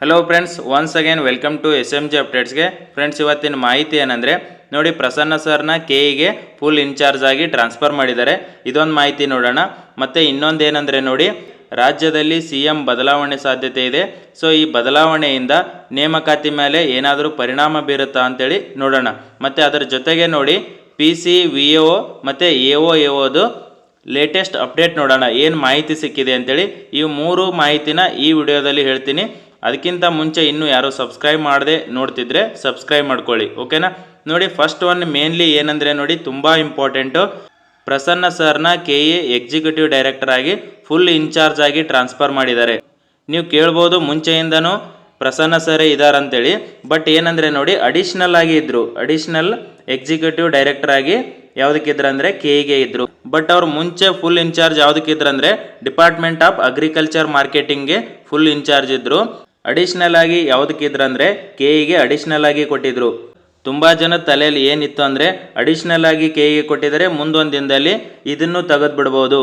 Hello friends, once again welcome to SMG ಅಪ್ಡೇಟ್ಸ್ಗೆ. Friends, ಇವತ್ತಿನ ಮಾಹಿತಿ ಏನಂದರೆ ನೋಡಿ, ಪ್ರಸನ್ನ ಸರ್ನ KEಗೆ ಫುಲ್ ಇನ್ಚಾರ್ಜ್ ಆಗಿ ಟ್ರಾನ್ಸ್ಫರ್ ಮಾಡಿದ್ದಾರೆ. ಇದೊಂದು ಮಾಹಿತಿ ನೋಡೋಣ. ಮತ್ತು ಇನ್ನೊಂದು ಏನಂದರೆ ನೋಡಿ, ರಾಜ್ಯದಲ್ಲಿ CM ಬದಲಾವಣೆ ಸಾಧ್ಯತೆ ಇದೆ. ಸೊ ಈ ಬದಲಾವಣೆಯಿಂದ ನೇಮಕಾತಿ ಮೇಲೆ ಏನಾದರೂ ಪರಿಣಾಮ ಬೀರುತ್ತಾ ಅಂತೇಳಿ ನೋಡೋಣ. ಮತ್ತು ಅದರ ಜೊತೆಗೆ ನೋಡಿ, PC, VO ಮತ್ತು AOದು ಲೇಟೆಸ್ಟ್ ಅಪ್ಡೇಟ್ ನೋಡೋಣ, ಏನು ಮಾಹಿತಿ ಸಿಕ್ಕಿದೆ ಅಂತೇಳಿ. ಈ ಮೂರು ಮಾಹಿತಿನ ಈ ವಿಡಿಯೋದಲ್ಲಿ ಹೇಳ್ತೀನಿ. ಅದಕ್ಕಿಂತ ಮುಂಚೆ ಇನ್ನೂ ಯಾರೋ ಸಬ್ಸ್ಕ್ರೈಬ್ ಮಾಡದೆ ನೋಡ್ತಿದ್ರೆ ಸಬ್ಸ್ಕ್ರೈಬ್ ಮಾಡ್ಕೊಳ್ಳಿ, ಓಕೆನಾ. ನೋಡಿ, ಫಸ್ಟ್ ಒನ್ ಮೇನ್ಲಿ ಏನಂದರೆ ನೋಡಿ, ತುಂಬ ಇಂಪಾರ್ಟೆಂಟು, ಪ್ರಸನ್ನ ಸರ್ನ KE ಎಕ್ಸಿಕ್ಯೂಟಿವ್ ಡೈರೆಕ್ಟರ್ ಆಗಿ ಫುಲ್ ಇನ್ಚಾರ್ಜ್ ಆಗಿ ಟ್ರಾನ್ಸ್ಫರ್ ಮಾಡಿದ್ದಾರೆ. ನೀವು ಕೇಳ್ಬೋದು ಮುಂಚೆಯಿಂದನೂ ಪ್ರಸನ್ನ ಸರೇ ಇದ್ದಾರಂತೇಳಿ, ಬಟ್ ಏನಂದರೆ ನೋಡಿ, ಅಡಿಷ್ನಲ್ ಆಗಿ ಇದ್ದರು. ಅಡಿಷ್ನಲ್ ಎಕ್ಸಿಕ್ಯೂಟಿವ್ ಡೈರೆಕ್ಟರ್ ಆಗಿ ಯಾವುದಕ್ಕಿದ್ರು ಅಂದರೆ KEಗೆ ಇದ್ದರು. ಬಟ್ ಅವ್ರು ಮುಂಚೆ ಫುಲ್ ಇನ್ಚಾರ್ಜ್ ಯಾವುದಕ್ಕಿದ್ರು ಅಂದರೆ ಡಿಪಾರ್ಟ್ಮೆಂಟ್ ಆಫ್ ಅಗ್ರಿಕಲ್ಚರ್ ಮಾರ್ಕೆಟಿಂಗ್ಗೆ ಫುಲ್ ಇನ್ಚಾರ್ಜ್ ಇದ್ದರು. ಅಡಿಷ್ನಲ್ ಆಗಿ ಯಾವುದಕ್ಕಿದ್ರು ಅಂದರೆ KEಗೆ ಅಡಿಷ್ನಲ್ ಆಗಿ ಕೊಟ್ಟಿದ್ರು. ತುಂಬ ಜನ ತಲೆಯಲ್ಲಿ ಏನಿತ್ತು ಅಂದರೆ ಅಡಿಷ್ನಲ್ ಆಗಿ KEಗೆ ಕೊಟ್ಟಿದ್ದಾರೆ, ಮುಂದೊಂದು ದಿನದಲ್ಲಿ ಇದನ್ನು ತೆಗೆದು ಬಿಡ್ಬೋದು,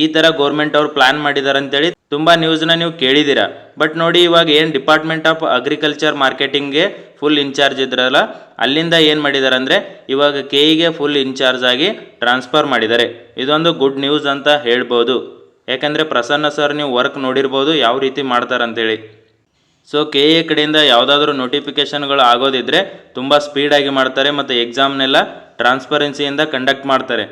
ಈ ಥರ ಗೌರ್ಮೆಂಟ್ ಅವ್ರು ಪ್ಲ್ಯಾನ್ ಮಾಡಿದ್ದಾರೆ ಅಂತೇಳಿ ತುಂಬ ನ್ಯೂಸ್ನ ನೀವು ಕೇಳಿದ್ದೀರಾ. ಬಟ್ ನೋಡಿ, ಇವಾಗ ಏನು ಡಿಪಾರ್ಟ್ಮೆಂಟ್ ಆಫ್ ಅಗ್ರಿಕಲ್ಚರ್ ಮಾರ್ಕೆಟಿಂಗ್ಗೆ ಫುಲ್ ಇನ್ಚಾರ್ಜ್ ಇದ್ರಲ್ಲ, ಅಲ್ಲಿಂದ ಏನು ಮಾಡಿದ್ದಾರೆ ಅಂದರೆ ಇವಾಗ KEಗೆ ಫುಲ್ ಇನ್ಚಾರ್ಜ್ ಆಗಿ ಟ್ರಾನ್ಸ್ಫರ್ ಮಾಡಿದ್ದಾರೆ. ಇದೊಂದು ಗುಡ್ ನ್ಯೂಸ್ ಅಂತ ಹೇಳ್ಬೋದು. ಯಾಕಂದರೆ ಪ್ರಸನ್ನ ಸರ್ ನೀವು ವರ್ಕ್ ನೋಡಿರ್ಬೋದು ಯಾವ ರೀತಿ ಮಾಡ್ತಾರಂತೇಳಿ. ಸೊ KE ಕಡೆಯಿಂದ ಯಾವುದಾದ್ರೂ ನೋಟಿಫಿಕೇಷನ್ಗಳು ಆಗೋದಿದ್ದರೆ ತುಂಬ ಸ್ಪೀಡಾಗಿ ಮಾಡ್ತಾರೆ ಮತ್ತು ಎಕ್ಸಾಮ್ನೆಲ್ಲ ಟ್ರಾನ್ಸ್ಪರೆನ್ಸಿಯಿಂದ ಕಂಡಕ್ಟ್ ಮಾಡ್ತಾರೆ.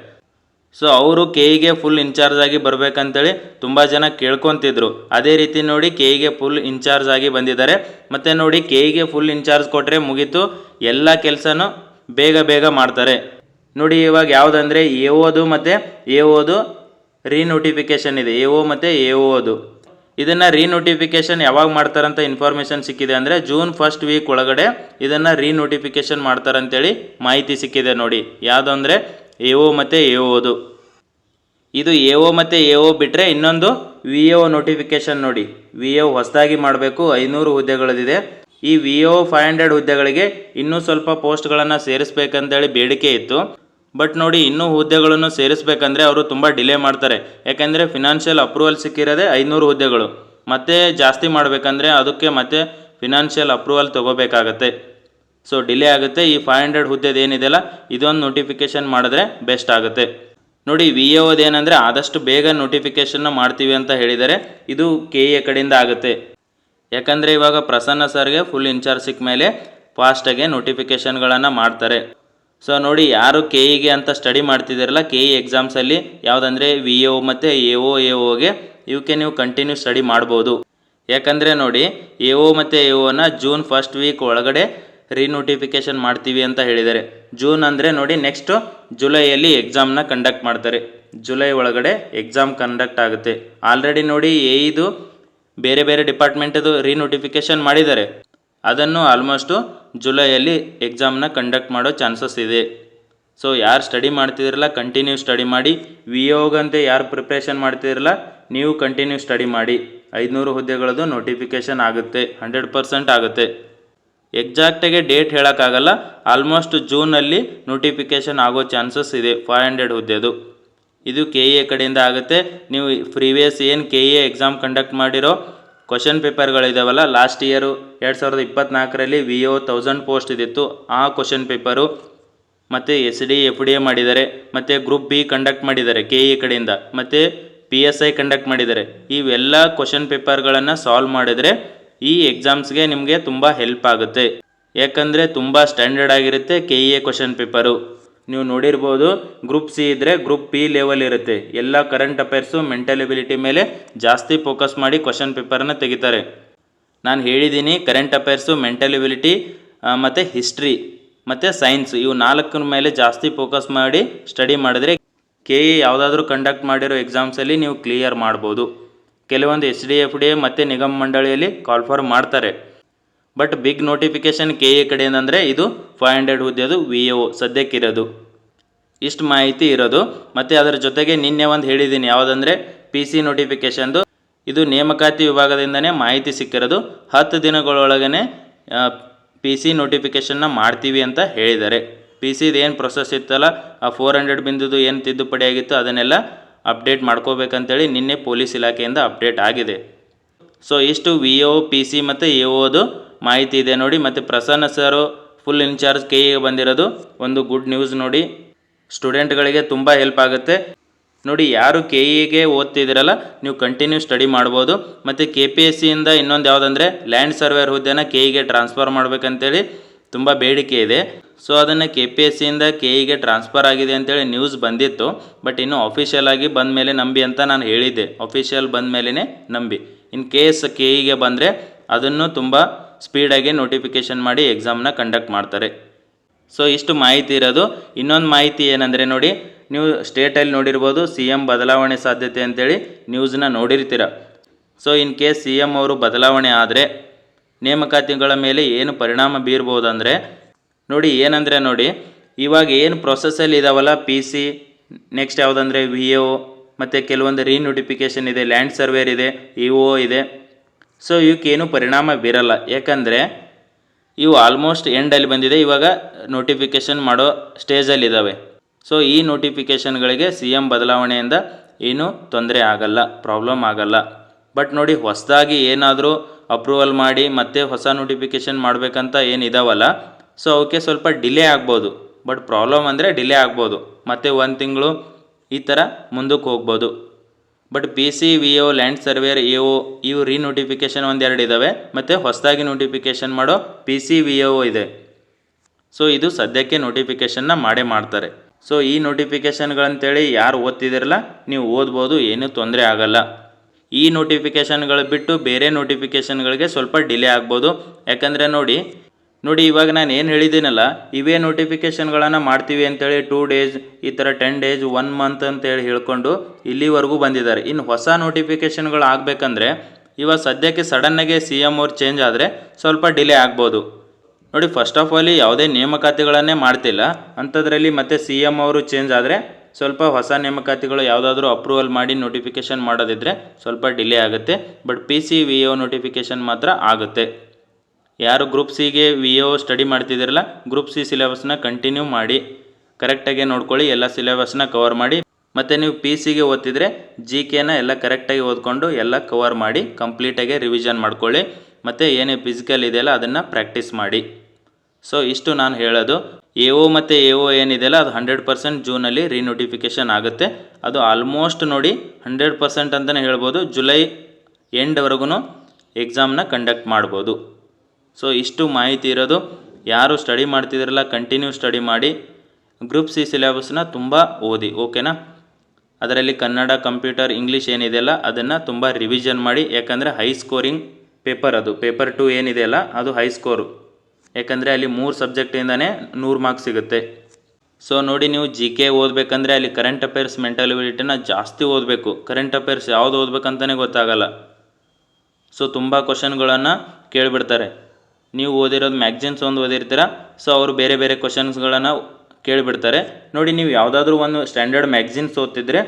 ಸೊ ಅವರು KEಗೆ ಫುಲ್ ಇನ್ಚಾರ್ಜ್ ಆಗಿ ಬರಬೇಕಂತೇಳಿ ತುಂಬ ಜನ ಕೇಳ್ಕೊತಿದ್ರು. ಅದೇ ರೀತಿ ನೋಡಿ, KEಗೆ ಫುಲ್ ಇನ್ಚಾರ್ಜ್ ಆಗಿ ಬಂದಿದ್ದಾರೆ. ಮತ್ತು ನೋಡಿ, KEಗೆ ಫುಲ್ ಇನ್ಚಾರ್ಜ್ ಕೊಟ್ಟರೆ ಮುಗೀತು, ಎಲ್ಲ ಕೆಲಸನೂ ಬೇಗ ಬೇಗ ಮಾಡ್ತಾರೆ. ನೋಡಿ, ಇವಾಗ ಯಾವುದಂದರೆ AOದು ಮತ್ತು AOದು ರೀನೋಟಿಫಿಕೇಷನ್ ಇದೆ. AO ಮತ್ತು AOದು ಇದನ್ನು ರೀನೋಟಿಫಿಕೇಷನ್ ಯಾವಾಗ ಮಾಡ್ತಾರಂತ ಇನ್ಫಾರ್ಮೇಷನ್ ಸಿಕ್ಕಿದೆ ಅಂದರೆ ಜೂನ್ ಫಸ್ಟ್ ವೀಕ್ ಒಳಗಡೆ ಇದನ್ನು ರೀನೋಟಿಫಿಕೇಷನ್ ಮಾಡ್ತಾರಂತೇಳಿ ಮಾಹಿತಿ ಸಿಕ್ಕಿದೆ. ನೋಡಿ, ಯಾವುದು ಅಂದರೆ AO ಮತ್ತು AOದು. ಇದು AO ಮತ್ತು AO ಬಿಟ್ಟರೆ ಇನ್ನೊಂದು VO ನೋಟಿಫಿಕೇಷನ್ ನೋಡಿ. VO ಹೊಸದಾಗಿ ಮಾಡಬೇಕು, 500 ಹುದ್ದೆಗಳದಿದೆ. ಈ VO 500 ಹುದ್ದೆಗಳಿಗೆ ಇನ್ನೂ ಸ್ವಲ್ಪ ಪೋಸ್ಟ್ಗಳನ್ನು ಸೇರಿಸ್ಬೇಕಂತೇಳಿ ಬೇಡಿಕೆ ಇತ್ತು. ಬಟ್ ನೋಡಿ, ಇನ್ನೂ ಹುದ್ದೆಗಳನ್ನು ಸೇರಿಸ್ಬೇಕಂದ್ರೆ ಅವರು ತುಂಬ ಡಿಲೇ ಮಾಡ್ತಾರೆ. ಯಾಕೆಂದರೆ ಫಿನಾನ್ಷಿಯಲ್ ಅಪ್ರೂವಲ್ ಸಿಕ್ಕಿರೋದೆ 500 ಹುದ್ದೆಗಳು. ಮತ್ತೆ ಜಾಸ್ತಿ ಮಾಡಬೇಕಂದ್ರೆ ಅದಕ್ಕೆ ಮತ್ತೆ ಫಿನಾನ್ಷಿಯಲ್ ಅಪ್ರೂವಲ್ ತೊಗೋಬೇಕಾಗತ್ತೆ. ಸೊ ಡಿಲೇ ಆಗುತ್ತೆ. ಈ 500 ಹುದ್ದೆದು ಏನಿದೆಯಲ್ಲ, ಇದೊಂದು ನೋಟಿಫಿಕೇಷನ್ ಮಾಡಿದ್ರೆ ಬೆಸ್ಟ್ ಆಗುತ್ತೆ. ನೋಡಿ, VOದು ಏನಂದರೆ ಆದಷ್ಟು ಬೇಗ ನೋಟಿಫಿಕೇಷನ್ನ ಮಾಡ್ತೀವಿ ಅಂತ ಹೇಳಿದ್ದಾರೆ. ಇದು KE ಕಡೆಯಿಂದ ಆಗುತ್ತೆ. ಯಾಕಂದರೆ ಇವಾಗ ಪ್ರಸನ್ನ ಸರ್ಗೆ ಫುಲ್ ಇನ್ಚಾರ್ಜ್ ಸಿಕ್ಕ ಮೇಲೆ ಫಾಸ್ಟಾಗೆ ನೋಟಿಫಿಕೇಷನ್ಗಳನ್ನು ಮಾಡ್ತಾರೆ. ಸೊ ನೋಡಿ, ಯಾರು KEಗೆ ಅಂತ ಸ್ಟಡಿ ಮಾಡ್ತಿದ್ದೀರಲ್ಲ, KE ಎಕ್ಸಾಮ್ಸಲ್ಲಿ ಯಾವುದಂದರೆ VO ಮತ್ತು AOಗೆ ಇವಕ್ಕೆ ನೀವು ಕಂಟಿನ್ಯೂ ಸ್ಟಡಿ ಮಾಡ್ಬೋದು. ಯಾಕಂದರೆ ನೋಡಿ, AO ಮತ್ತು AOನ ಜೂನ್ ಫಸ್ಟ್ ವೀಕ್ ಒಳಗಡೆ ರೀನೋಟಿಫಿಕೇಷನ್ ಮಾಡ್ತೀವಿ ಅಂತ ಹೇಳಿದ್ದಾರೆ. ಜೂನ್ ಅಂದರೆ ನೋಡಿ, ನೆಕ್ಸ್ಟು ಜುಲೈಯಲ್ಲಿ ಎಕ್ಸಾಮ್ನ ಕಂಡಕ್ಟ್ ಮಾಡ್ತಾರೆ. ಜುಲೈ ಒಳಗಡೆ ಎಕ್ಸಾಮ್ ಕಂಡಕ್ಟ್ ಆಗುತ್ತೆ. ಆಲ್ರೆಡಿ ನೋಡಿ, AEದು ಬೇರೆ ಬೇರೆ ಡಿಪಾರ್ಟ್ಮೆಂಟದು ರೀನೋಟಿಫಿಕೇಷನ್ ಮಾಡಿದ್ದಾರೆ. ಅದನ್ನು ಆಲ್ಮೋಸ್ಟು ಜುಲೈಯಲ್ಲಿ ಎಕ್ಸಾಮ್ನ ಕಂಡಕ್ಟ್ ಮಾಡೋ ಚಾನ್ಸಸ್ ಇದೆ. ಸೊ ಯಾರು ಸ್ಟಡಿ ಮಾಡ್ತಿದ್ರಲ್ಲ, ಕಂಟಿನ್ಯೂ ಸ್ಟಡಿ ಮಾಡಿ. VOಗಂತೆ ಯಾರು ಪ್ರಿಪ್ರೇಷನ್ ಮಾಡ್ತಿದ್ರಲ್ಲ, ನೀವು ಕಂಟಿನ್ಯೂ ಸ್ಟಡಿ ಮಾಡಿ. 500 ಹುದ್ದೆಗಳದ್ದು ನೋಟಿಫಿಕೇಷನ್ ಆಗುತ್ತೆ, 100% ಆಗುತ್ತೆ. ಎಕ್ಸಾಕ್ಟಾಗಿ ಡೇಟ್ ಹೇಳೋಕ್ಕಾಗಲ್ಲ. ಆಲ್ಮೋಸ್ಟ್ ಜೂನಲ್ಲಿ ನೋಟಿಫಿಕೇಷನ್ ಆಗೋ ಚಾನ್ಸಸ್ ಇದೆ 500 ಹುದ್ದೆದು. ಇದು KE ಕಡೆಯಿಂದ ಆಗುತ್ತೆ. ನೀವು ಪ್ರೀವಿಯಸ್ ಏನು KE ಎಕ್ಸಾಮ್ ಕಂಡಕ್ಟ್ ಮಾಡಿರೋ ಕ್ವಶನ್ ಪೇಪರ್ಗಳಿದಾವಲ್ಲ, ಲಾಸ್ಟ್ ಇಯರು 2024ರಲ್ಲಿ VO 1000 ಪೋಸ್ಟ್ ಇದ್ದಿತ್ತು, ಆ ಕ್ವಶನ್ ಪೇಪರು ಮತ್ತು SD FD ಮಾಡಿದ್ದಾರೆ. ಮತ್ತು ಗ್ರೂಪ್ B ಕಂಡಕ್ಟ್ ಮಾಡಿದ್ದಾರೆ KE ಕಡೆಯಿಂದ, ಮತ್ತು PSI ಕಂಡಕ್ಟ್ ಮಾಡಿದ್ದಾರೆ. ಇವೆಲ್ಲ ಕ್ವಶನ್ ಪೇಪರ್ಗಳನ್ನು ಸಾಲ್ವ್ ಮಾಡಿದರೆ ಈ ಎಕ್ಸಾಮ್ಸ್ಗೆ ನಿಮಗೆ ತುಂಬ ಹೆಲ್ಪ್ ಆಗುತ್ತೆ. ಯಾಕಂದರೆ ತುಂಬ ಸ್ಟ್ಯಾಂಡರ್ಡ್ ಆಗಿರುತ್ತೆ KE ಕ್ವಶನ್ ಪೇಪರು. ನೀವು ನೋಡಿರ್ಬೋದು, ಗ್ರೂಪ್ C ಇದ್ದರೆ ಗ್ರೂಪ್ P ಲೆವೆಲ್ ಇರುತ್ತೆ. ಎಲ್ಲ ಕರೆಂಟ್ ಅಫೇರ್ಸು, ಮೆಂಟಲ್ ಎಬಿಲಿಟಿ ಮೇಲೆ ಜಾಸ್ತಿ ಫೋಕಸ್ ಮಾಡಿ ಕ್ವಶನ್ ಪೇಪರನ್ನು ತೆಗಿತಾರೆ. ನಾನು ಹೇಳಿದ್ದೀನಿ, ಕರೆಂಟ್ ಅಫೇರ್ಸು, ಮೆಂಟಲ್ ಎಬಿಲಿಟಿ ಮತ್ತು ಹಿಸ್ಟ್ರಿ ಮತ್ತು ಸೈನ್ಸ್, ಇವು 4 ಮೇಲೆ ಜಾಸ್ತಿ ಫೋಕಸ್ ಮಾಡಿ ಸ್ಟಡಿ ಮಾಡಿದ್ರೆ KE ಯಾವುದಾದ್ರೂ ಕಂಡಕ್ಟ್ ಮಾಡಿರೋ ಎಕ್ಸಾಮ್ಸಲ್ಲಿ ನೀವು ಕ್ಲಿಯರ್ ಮಾಡ್ಬೋದು. ಕೆಲವೊಂದು SD FD ಮತ್ತು ನಿಗಮ ಮಂಡಳಿಯಲ್ಲಿ ಕಾಲ್ಫರ್ ಮಾಡ್ತಾರೆ. ಬಟ್ ಬಿಗ್ ನೋಟಿಫಿಕೇಷನ್ KE ಕಡೆಯಿಂದ ಅಂದರೆ ಇದು 500 ಹುದ್ದೆದು VO ಸದ್ಯಕ್ಕಿರೋದು. ಇಷ್ಟು ಮಾಹಿತಿ ಇರೋದು. ಮತ್ತು ಅದರ ಜೊತೆಗೆ ನಿನ್ನೆ ಒಂದು ಹೇಳಿದ್ದೀನಿ, ಯಾವುದಂದರೆ PC ನೋಟಿಫಿಕೇಷನ್ದು. ಇದು ನೇಮಕಾತಿ ವಿಭಾಗದಿಂದನೇ ಮಾಹಿತಿ ಸಿಕ್ಕಿರೋದು. 10 ದಿನಗಳೊಳಗನೆ PC ನೋಟಿಫಿಕೇಷನ್ನ ಮಾಡ್ತೀವಿ ಅಂತ ಹೇಳಿದ್ದಾರೆ. PCದು ಏನು ಪ್ರೊಸೆಸ್ ಇತ್ತಲ್ಲ, ಆ 400 ಬಿಂದುದು ಏನು ತಿದ್ದುಪಡಿ ಆಗಿತ್ತು ಅದನ್ನೆಲ್ಲ ಅಪ್ಡೇಟ್ ಮಾಡ್ಕೋಬೇಕಂತೇಳಿ ನಿನ್ನೆ ಪೊಲೀಸ್ ಇಲಾಖೆಯಿಂದ ಅಪ್ಡೇಟ್ ಆಗಿದೆ. ಸೊ ಇಷ್ಟು ವಿ ಒ ಪಿ ಸಿ ಮತ್ತು ಎ ಒದು ಮಾಹಿತಿ ಇದೆ ನೋಡಿ. ಮತ್ತು ಪ್ರಸನ್ನ ಸರು ಫುಲ್ ಇನ್ಚಾರ್ಜ್ ಕೆ ಇಗೆ ಬಂದಿರೋದು ಒಂದು ಗುಡ್ ನ್ಯೂಸ್ ನೋಡಿ. ಸ್ಟೂಡೆಂಟ್ಗಳಿಗೆ ತುಂಬ ಹೆಲ್ಪ್ ಆಗುತ್ತೆ ನೋಡಿ. ಯಾರು ಕೆ ಇಗೆ ಓದ್ತಿದ್ದೀರಲ್ಲ ನೀವು ಕಂಟಿನ್ಯೂ ಸ್ಟಡಿ ಮಾಡ್ಬೋದು. ಮತ್ತು ಕೆ ಪಿ ಎಸ್ ಸಿಯಿಂದ ಇನ್ನೊಂದು ಯಾವುದಂದರೆ ಲ್ಯಾಂಡ್ ಸರ್ವೇರ್ ಹುದ್ದೆನ ಕೆ ಇಗೆ ಟ್ರಾನ್ಸ್ಫರ್ ಮಾಡ್ಬೇಕಂತೇಳಿ ತುಂಬ ಬೇಡಿಕೆ ಇದೆ. ಸೊ ಅದನ್ನು ಕೆ ಪಿ ಎಸ್ ಸಿಯಿಂದ ಕೆ ಇಗೆ ಟ್ರಾನ್ಸ್ಫರ್ ಆಗಿದೆ ಅಂತೇಳಿ ನ್ಯೂಸ್ ಬಂದಿತ್ತು. ಬಟ್ ಇನ್ನೂ ಅಫಿಷಿಯಲ್ ಆಗಿ ಬಂದ ಮೇಲೆ ನಂಬಿ ಅಂತ ನಾನು ಹೇಳಿದ್ದೆ. ಅಫಿಷಿಯಲ್ ಬಂದ ಮೇಲೇ ನಂಬಿ. ಇನ್ ಕೇಸ್ ಕೆ ಇಗೆ ಬಂದರೆ ಅದನ್ನು ತುಂಬ ಸ್ಪೀಡಾಗಿ ನೋಟಿಫಿಕೇಷನ್ ಮಾಡಿ ಎಕ್ಸಾಮ್ನ ಕಂಡಕ್ಟ್ ಮಾಡ್ತಾರೆ. ಸೊ ಇಷ್ಟು ಮಾಹಿತಿ ಇರೋದು. ಇನ್ನೊಂದು ಮಾಹಿತಿ ಏನಂದರೆ ನೋಡಿ, ನೀವು ಸ್ಟೇಟಲ್ಲಿ ನೋಡಿರ್ಬೋದು ಸಿ ಎಮ್ ಬದಲಾವಣೆ ಸಾಧ್ಯತೆ ಅಂತೇಳಿ ನ್ಯೂಸ್ನ ನೋಡಿರ್ತೀರ. So in case C M ಅವರು ಬದಲಾವಣೆ ಆದರೆ ನೇಮಕಾತಿಗಳ ಮೇಲೆ ಏನು ಪರಿಣಾಮ ಬೀರ್ಬೋದಂದರೆ ನೋಡಿ, ಏನಂದರೆ ನೋಡಿ, ಇವಾಗ ಏನು ಪ್ರೊಸೆಸಲ್ಲಿ ಇದಾವಲ್ಲ ಪಿ ಸಿ, ನೆಕ್ಸ್ಟ್ ಯಾವುದಂದರೆ ವಿ ಒ, ಮತ್ತು ಕೆಲವೊಂದು ರೀನೋಟಿಫಿಕೇಷನ್ ಇದೆ, ಲ್ಯಾಂಡ್ ಸರ್ವೇರ್ ಇದೆ, ಇ ಒ ಇದೆ. ಸೊ ಇವಕ್ಕೇನು ಪರಿಣಾಮ ಬೀರಲ್ಲ. ಯಾಕಂದರೆ ಇವು ಆಲ್ಮೋಸ್ಟ್ ಎಂಡಲ್ಲಿ ಬಂದಿದೆ, ಇವಾಗ ನೋಟಿಫಿಕೇಷನ್ ಮಾಡೋ ಸ್ಟೇಜಲ್ಲಿದ್ದಾವೆ. ಸೊ ಈ ನೋಟಿಫಿಕೇಷನ್ಗಳಿಗೆ ಸಿ ಎಮ್ ಬದಲಾವಣೆಯಿಂದ ಏನೂ ತೊಂದರೆ ಆಗಲ್ಲ, ಪ್ರಾಬ್ಲಮ್ ಆಗಲ್ಲ. ಬಟ್ ನೋಡಿ, ಹೊಸದಾಗಿ ಏನಾದರೂ ಅಪ್ರೂವಲ್ ಮಾಡಿ ಮತ್ತೆ ಹೊಸ ನೋಟಿಫಿಕೇಷನ್ ಮಾಡಬೇಕಂತ ಏನಿದಾವಲ್ಲ, ಸೊ ಅವಕ್ಕೆ ಸ್ವಲ್ಪ ಡಿಲೇ ಆಗ್ಬೋದು. ಬಟ್ ಪ್ರಾಬ್ಲಮ್ ಅಂದರೆ ಡಿಲೇ ಆಗ್ಬೋದು, ಮತ್ತು 1 ತಿಂಗಳು ಈ ಥರ ಮುಂದಕ್ಕೆ ಹೋಗ್ಬೋದು. But P C, V O, land surveyor, A O ಇವು ರೀನೋಟಿಫಿಕೇಷನ್ ಒಂದೆರಡು ಇದ್ದಾವೆ. ಮತ್ತು ಹೊಸದಾಗಿ ನೋಟಿಫಿಕೇಷನ್ ಮಾಡೋ ಪಿ ಸಿ, ವಿ ಒ ಇದೆ. ಸೊ ಇದು ಸದ್ಯಕ್ಕೆ ನೋಟಿಫಿಕೇಷನ್ನ ಮಾಡೇ ಮಾಡ್ತಾರೆ. ಸೊ ಈ ನೋಟಿಫಿಕೇಷನ್ಗಳಂತೇಳಿ ಯಾರು ಓದ್ತಿದ್ದೀರಲ್ಲ ನೀವು ಓದ್ಬೋದು, ಏನೂ ತೊಂದರೆ ಆಗಲ್ಲ. ಈ ನೋಟಿಫಿಕೇಷನ್ಗಳು ಬಿಟ್ಟು ಬೇರೆ ನೋಟಿಫಿಕೇಷನ್ಗಳಿಗೆ ಸ್ವಲ್ಪ ಡಿಲೇ ಆಗ್ಬೋದು. ಯಾಕಂದರೆ ನೋಡಿ ಇವಾಗ ನಾನು ಏನು ಹೇಳಿದ್ದೀನಲ್ಲ, ಇವೇ ನೋಟಿಫಿಕೇಷನ್ಗಳನ್ನು ಮಾಡ್ತೀವಿ ಅಂತೇಳಿ 2 ಡೇಸ್ ಈ ಥರ 10 ಡೇಸ್ 1 ಮಂತ್ ಅಂತೇಳಿ ಹೇಳ್ಕೊಂಡು ಇಲ್ಲಿವರೆಗೂ ಬಂದಿದ್ದಾರೆ. ಇನ್ನು ಹೊಸ ನೋಟಿಫಿಕೇಷನ್ಗಳು ಆಗಬೇಕಂದ್ರೆ ಇವಾಗ ಸದ್ಯಕ್ಕೆ ಸಡನ್ನಾಗೆ ಸಿ ಎಮ್ ಅವ್ರು ಚೇಂಜ್ ಆದರೆ ಸ್ವಲ್ಪ ಡಿಲೇ ಆಗ್ಬೋದು ನೋಡಿ. ಫಸ್ಟ್ ಆಫ್ ಆಲ್ ಯಾವುದೇ ನೇಮಕಾತಿಗಳನ್ನೇ ಮಾಡ್ತಿಲ್ಲ ಅಂಥದ್ರಲ್ಲಿ ಮತ್ತೆ ಸಿ ಎಮ್ ಅವರು ಚೇಂಜ್ ಆದರೆ ಸ್ವಲ್ಪ ಹೊಸ ನೇಮಕಾತಿಗಳು ಯಾವುದಾದ್ರೂ ಅಪ್ರೂವಲ್ ಮಾಡಿ ನೋಟಿಫಿಕೇಷನ್ ಮಾಡೋದಿದ್ರೆ ಸ್ವಲ್ಪ ಡಿಲೇ ಆಗುತ್ತೆ. But P C, V O notification ಮಾತ್ರ ಆಗುತ್ತೆ. ಯಾರು ಗ್ರೂಪ್ ಸಿಗೆ ವಿ ಒ ಸ್ಟಡಿ ಮಾಡ್ತಿದ್ದೀರಲ್ಲ, ಗ್ರೂಪ್ ಸಿ ಸಿಲೆಬಸ್ನ ಕಂಟಿನ್ಯೂ ಮಾಡಿ, ಕರೆಕ್ಟಾಗಿ ನೋಡ್ಕೊಳ್ಳಿ, ಎಲ್ಲ ಸಿಲೆಬಸ್ನ ಕವರ್ ಮಾಡಿ. ಮತ್ತು ನೀವು ಪಿ ಸಿಗೆ ಓದ್ತಿದ್ರೆ ಜಿ ಕೆನ ಎಲ್ಲ ಕರೆಕ್ಟಾಗಿ ಓದ್ಕೊಂಡು ಎಲ್ಲ ಕವರ್ ಮಾಡಿ ಕಂಪ್ಲೀಟಾಗಿ ರಿವಿಷನ್ ಮಾಡ್ಕೊಳ್ಳಿ. ಮತ್ತು ಏನೇ ಫಿಸಿಕಲ್ ಇದೆಯಲ್ಲ ಅದನ್ನು ಪ್ರಾಕ್ಟೀಸ್ ಮಾಡಿ. ಸೊ ಇಷ್ಟು ನಾನು ಹೇಳೋದು. ಎ ಒ ಮತ್ತು ಎ ಒ ಏನಿದೆಯಲ್ಲ ಅದು 100% ಜೂನಲ್ಲಿ ರೀನೋಟಿಫಿಕೇಷನ್ ಆಗುತ್ತೆ. ಅದು ಆಲ್ಮೋಸ್ಟ್ ನೋಡಿ 100% ಅಂತಲೇ ಹೇಳ್ಬೋದು. ಜುಲೈ ಎಂಡ್ವರೆಗೂ ಎಕ್ಸಾಮ್ನ ಕಂಡಕ್ಟ್ ಮಾಡ್ಬೋದು. ಸೊ ಇಷ್ಟು ಮಾಹಿತಿ ಇರೋದು. ಯಾರು ಸ್ಟಡಿ ಮಾಡ್ತಿದ್ದೀರಲ್ಲ ಕಂಟಿನ್ಯೂ ಸ್ಟಡಿ ಮಾಡಿ. ಗ್ರೂಪ್ ಸಿ ಸಿಲೆಬಸ್ನ ತುಂಬ ಓದಿ, ಓಕೆನಾ. ಅದರಲ್ಲಿ ಕನ್ನಡ, ಕಂಪ್ಯೂಟರ್, ಇಂಗ್ಲೀಷ್ ಏನಿದೆಯಲ್ಲ ಅದನ್ನು ತುಂಬ ರಿವಿಷನ್ ಮಾಡಿ. ಯಾಕಂದರೆ ಹೈ ಸ್ಕೋರಿಂಗ್ ಪೇಪರ್ ಅದು. ಪೇಪರ್ 2 ಏನಿದೆಯಲ್ಲ ಅದು ಹೈ ಸ್ಕೋರು. ಯಾಕಂದರೆ ಅಲ್ಲಿ 3 ಸಬ್ಜೆಕ್ಟಿಂದನೇ 100 ಮಾರ್ಕ್ಸ್ ಸಿಗುತ್ತೆ. ಸೊ ನೋಡಿ, ನೀವು ಜಿ ಕೆ ಓದಬೇಕಂದ್ರೆ ಅಲ್ಲಿ ಕರೆಂಟ್ ಅಫೇರ್ಸ್, ಮೆಂಟಲ್ ಎಬಿಲಿಟಿನ ಜಾಸ್ತಿ ಓದಬೇಕು. ಕರೆಂಟ್ ಅಫೇರ್ಸ್ ಯಾವುದು ಓದಬೇಕಂತಲೇ ಗೊತ್ತಾಗಲ್ಲ. ಸೊ ತುಂಬ ಕ್ವಶನ್ಗಳನ್ನು ಕೇಳಿಬಿಡ್ತಾರೆ. ನೀವು ಓದಿರೋದು ಮ್ಯಾಗ್ಝಿನ್ಸ್ ಒಂದು ಓದಿರ್ತೀರ, ಸೊ ಅವರು ಬೇರೆ ಬೇರೆ ಕ್ವಶನ್ಸ್ಗಳನ್ನು ಕೇಳಿಬಿಡ್ತಾರೆ ನೋಡಿ. ನೀವು ಯಾವುದಾದ್ರೂ ಒಂದು ಸ್ಟ್ಯಾಂಡರ್ಡ್ ಮ್ಯಾಗ್ಝಿನ್ಸ್ ಓದ್ತಿದ್ರೆ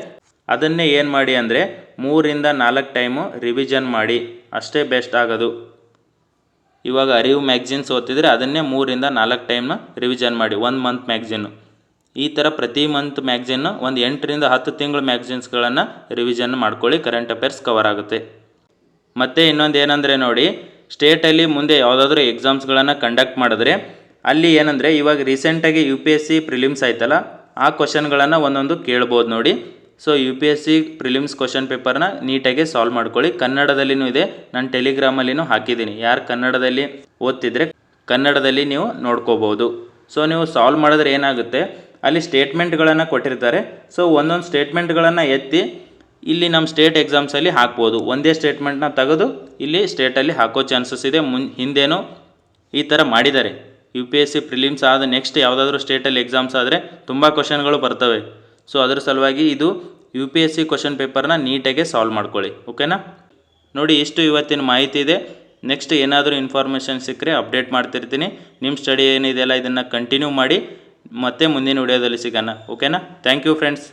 ಅದನ್ನೇ ಏನು ಮಾಡಿ ಅಂದರೆ 3ರಿಂದ 4 ಟೈಮು ರಿವಿಷನ್ ಮಾಡಿ, ಅಷ್ಟೇ ಬೆಸ್ಟ್ ಆಗೋದು. ಇವಾಗ ಅರಿವು ಮ್ಯಾಗ್ಝಿನ್ಸ್ ಓದ್ತಿದ್ರೆ ಅದನ್ನೇ 3ರಿಂದ 4 ಟೈಮ್ನ ರಿವಿಷನ್ ಮಾಡಿ. 1 ಮಂತ್ ಮ್ಯಾಗ್ಝಿನ್ನು ಈ ಥರ ಪ್ರತಿ ಮಂತ್ ಮ್ಯಾಗ್ಝಿನ್ನು ಒಂದು 8ರಿಂದ 10 ತಿಂಗಳು ಮ್ಯಾಗ್ಝಿನ್ಸ್ಗಳನ್ನು ರಿವಿಷನ್ ಮಾಡ್ಕೊಳ್ಳಿ. ಕರೆಂಟ್ ಅಫೇರ್ಸ್ ಕವರ್ ಆಗುತ್ತೆ. ಮತ್ತು ಇನ್ನೊಂದು ಏನಂದರೆ ನೋಡಿ, ಸ್ಟೇಟಲ್ಲಿ ಮುಂದೆ ಯಾವುದಾದ್ರೂ ಎಕ್ಸಾಮ್ಸ್ಗಳನ್ನು ಕಂಡಕ್ಟ್ ಮಾಡಿದ್ರೆ ಅಲ್ಲಿ ಏನಂದರೆ ಇವಾಗ ರೀಸೆಂಟಾಗಿ U P S C prelims ಆಯ್ತಲ್ಲ, ಆ ಕ್ವಶನ್ಗಳನ್ನು ಒಂದೊಂದು ಕೇಳ್ಬೋದು ನೋಡಿ. So U P S C prelims question ಪೇಪರ್ನ ನೀಟಾಗಿ ಸಾಲ್ವ್ ಮಾಡ್ಕೊಳ್ಳಿ. ಕನ್ನಡದಲ್ಲಿನೂ ಇದೆ, ನಾನು ಟೆಲಿಗ್ರಾಮಲ್ಲಿನೂ ಹಾಕಿದ್ದೀನಿ. ಯಾರು ಕನ್ನಡದಲ್ಲಿ ಓದ್ತಿದ್ರೆ ಕನ್ನಡದಲ್ಲಿ ನೀವು ನೋಡ್ಕೋಬೋದು. ಸೊ ನೀವು ಸಾಲ್ವ್ ಮಾಡಿದ್ರೆ ಏನಾಗುತ್ತೆ, ಅಲ್ಲಿ ಸ್ಟೇಟ್ಮೆಂಟ್ಗಳನ್ನು ಕೊಟ್ಟಿರ್ತಾರೆ. ಸೊ ಒಂದೊಂದು ಸ್ಟೇಟ್ಮೆಂಟ್ಗಳನ್ನು ಎತ್ತಿ ಇಲ್ಲಿ ನಮ್ಮ ಸ್ಟೇಟ್ ಎಕ್ಸಾಮ್ಸಲ್ಲಿ ಹಾಕ್ಬೋದು. ಒಂದೇ ಸ್ಟೇಟ್ಮೆಂಟ್ನ ತೆಗೆದು ಇಲ್ಲಿ ಸ್ಟೇಟಲ್ಲಿ ಹಾಕೋ ಚಾನ್ಸಸ್ ಇದೆ. ಹಿಂದೇನೋ ಈ ಥರ ಮಾಡಿದ್ದಾರೆ. U P S C prelims ಆದ ನೆಕ್ಸ್ಟ್ ಯಾವುದಾದ್ರೂ ಸ್ಟೇಟಲ್ಲಿ ಎಕ್ಸಾಮ್ಸ್ ಆದರೆ ತುಂಬ ಕ್ವಶನ್ಗಳು ಬರ್ತವೆ. ಸೊ ಅದ್ರ ಸಲುವಾಗಿ ಇದು U P S C question ಪೇಪರ್ನ ನೀಟಾಗಿ ಸಾಲ್ವ್ ಮಾಡ್ಕೊಳ್ಳಿ, ಓಕೆನಾ. ನೋಡಿ, ಇಷ್ಟು ಇವತ್ತಿನ ಮಾಹಿತಿ ಇದೆ. ನೆಕ್ಸ್ಟ್ ಏನಾದರೂ ಇನ್ಫಾರ್ಮೇಷನ್ ಸಿಕ್ಕರೆ ಅಪ್ಡೇಟ್ ಮಾಡ್ತಿರ್ತೀನಿ. ನಿಮ್ಮ ಸ್ಟಡಿ ಏನಿದೆಯಲ್ಲ ಇದನ್ನು ಕಂಟಿನ್ಯೂ ಮಾಡಿ. ಮತ್ತೆ ಮುಂದಿನ ವಿಡಿಯೋದಲ್ಲಿ ಸಿಗೋಣ, ಓಕೆನಾ. Thank you friends.